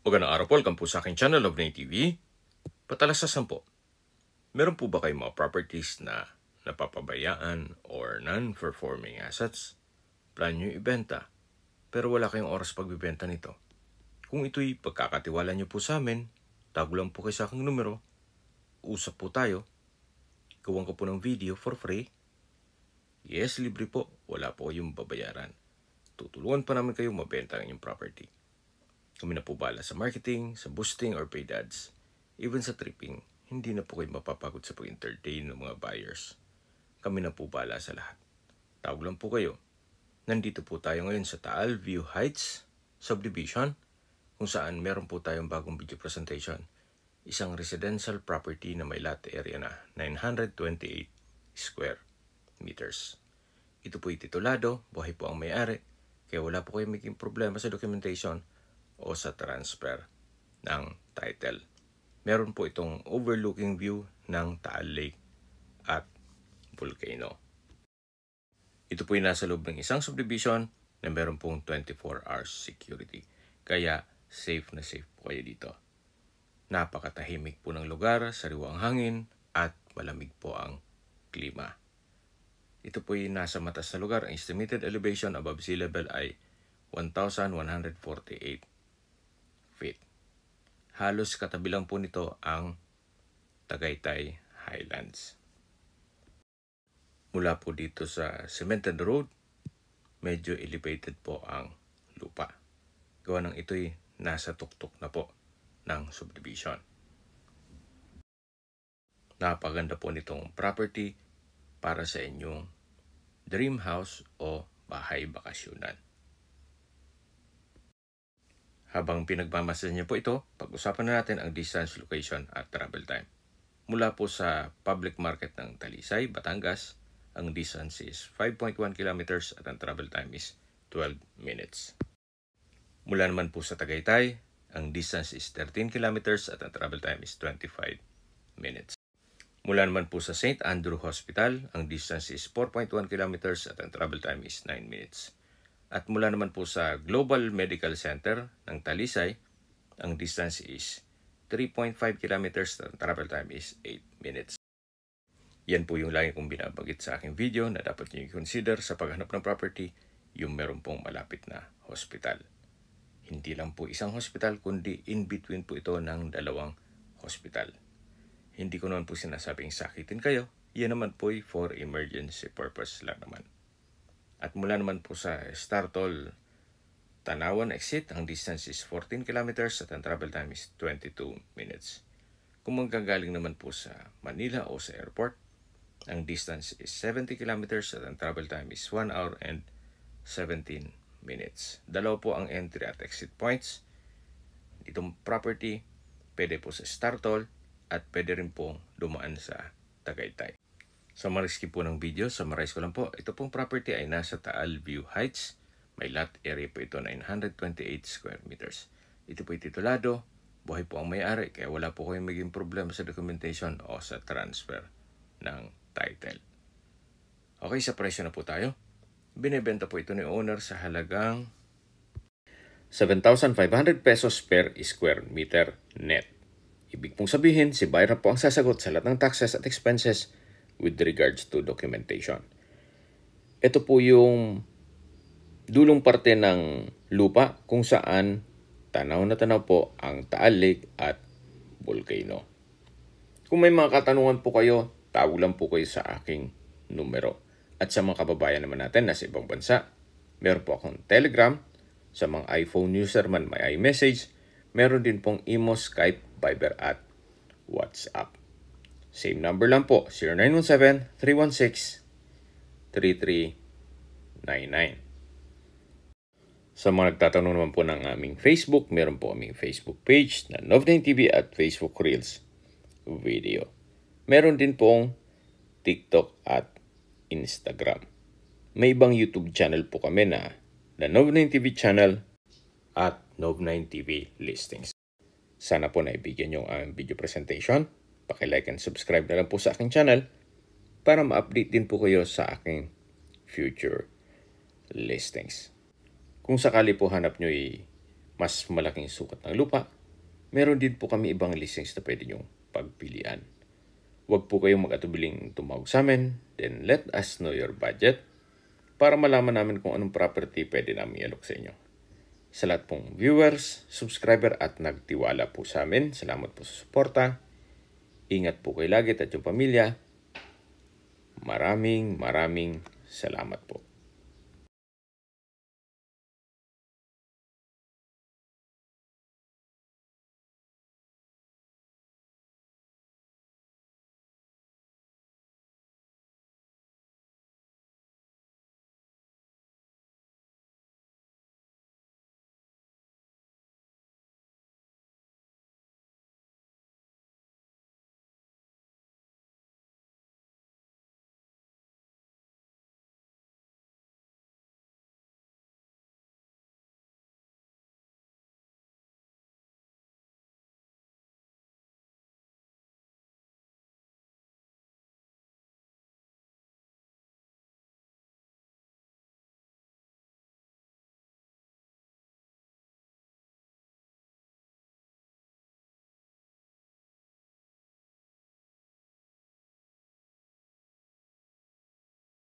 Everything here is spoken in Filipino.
Magandang araw po, welcome po sa aking channel, Love9 TV. Patalasasan po, meron po ba kayong mga properties na napapabayaan or non-performing assets? Plan nyo ibenta, pero wala kayong oras pagbibenta nito. Kung ito'y pagkakatiwala nyo po sa amin, tago lang po kayo sa aking numero, usap po tayo, gawin ko po ng video for free. Yes, libre po, wala po kayong babayaran. Tutulungan pa namin kayo mabenta ng inyong property. Kami na po bala sa marketing, sa boosting or paid ads. Even sa tripping, hindi na po kayo mapapagod sa pag-entertain ng mga buyers. Kami na po bala sa lahat. Tawag lang po kayo. Nandito po tayo ngayon sa Taal View Heights Subdivision, kung saan meron po tayong bagong video presentation. Isang residential property na may lot area na 928 square meters. Ito po titulado, buhay po ang may-ari, kaya wala po kayong maging problema sa documentation o sa transfer ng title. Meron po itong overlooking view ng Taal Lake at volcano. Ito po ay nasa loob ng isang subdivision na meron pong 24 hours security. Kaya safe na safe po kayo dito. Napakatahimik po ng lugar, sariwa ang hangin at malamig po ang klima. Ito po ay nasa matas na lugar. Ang estimated elevation above sea level ay 1,148 feet. Halos katabi lang po nito ang Tagaytay Highlands. Mula po dito sa cemented road, medyo elevated po ang lupa. Gawa ng ito'y nasa tuktok na po ng subdivision. Napaganda po nitong property para sa inyong dream house o bahay bakasyonan. Habang pinagmamasan niyo po ito, pag-usapan na natin ang distance, location at travel time. Mula po sa public market ng Talisay, Batangas, ang distance is 5.1 kilometers at ang travel time is 12 minutes. Mula naman po sa Tagaytay, ang distance is 13 kilometers at ang travel time is 25 minutes. Mula naman po sa St. Andrew Hospital, ang distance is 4.1 kilometers at ang travel time is 9 minutes. At mula naman po sa Global Medical Center ng Talisay, ang distance is 3.5 kilometers at ang travel time is 8 minutes. Yan po yung lagi kong binabanggit sa aking video na dapat nyo i-consider sa paghanap ng property, yung meron pong malapit na hospital. Hindi lang po isang hospital, kundi in between po ito ng dalawang hospital. Hindi ko naman po sinasabing sakitin kayo, yan naman po for emergency purpose lang naman. At mula naman po sa Startol Tanawan exit, ang distance is 14 kilometers at ang travel time is 22 minutes. Kung manggagaling naman po sa Manila o sa airport, ang distance is 70 kilometers at ang travel time is 1 hour and 17 minutes. Dalawa po ang entry at exit points. Itong property, pwede po sa Startol at pwede rin pong dumaan sa Tagaytay. Sa mariski po ng video, summarize ko lang po. Ito pong property ay nasa Taal View Heights. May lot area po ito 928 square meters. Ito po titulado, buhay po ang may-ari, kaya wala po kayong maging problema sa documentation o sa transfer ng title. Okay, sa presyo na po tayo. Binibenta po ito ni owner sa halagang 7,500 pesos per square meter net. Ibig pong sabihin, si buyer po ang sasagot sa lahat ng taxes at expenses with regards to documentation. Ito po yung dulong parte ng lupa kung saan tanaw na tanaw po ang Taal Lake at volcano. Kung may mga katanungan po kayo, tawag lang po kayo sa aking numero. At sa mga kababayan naman natin na sa ibang bansa, meron po akong Telegram. Sa mga iPhone user man may iMessage. Meron din pong Imo, Skype, Viber at WhatsApp. Same number lang po, 0917-316-3399. Sa mga nagtatanong naman po ng aming Facebook, meron po aming Facebook page na Love9 TV at Facebook Reels video. Meron din pong TikTok at Instagram. May ibang YouTube channel po kami na The Love9 TV channel at Love9 TV listings. Sana po naibigyan nyo ang video presentation. Paki-like and subscribe na lang po sa aking channel para ma-update din po kayo sa aking future listings. Kung sakali po hanap nyo mas malaking sukat ng lupa, Meron din po kami ibang listings na pwede nyong pagpilian. Huwag po kayong mag-atubiling tumawag sa amin, then let us know your budget para malaman namin kung anong property pwede namin i-alok sa inyo. Sa lahat pong viewers, subscriber at nagtiwala po sa amin, salamat po sa suporta. Ingat po kayo lagi at yung pamilya. Maraming salamat po.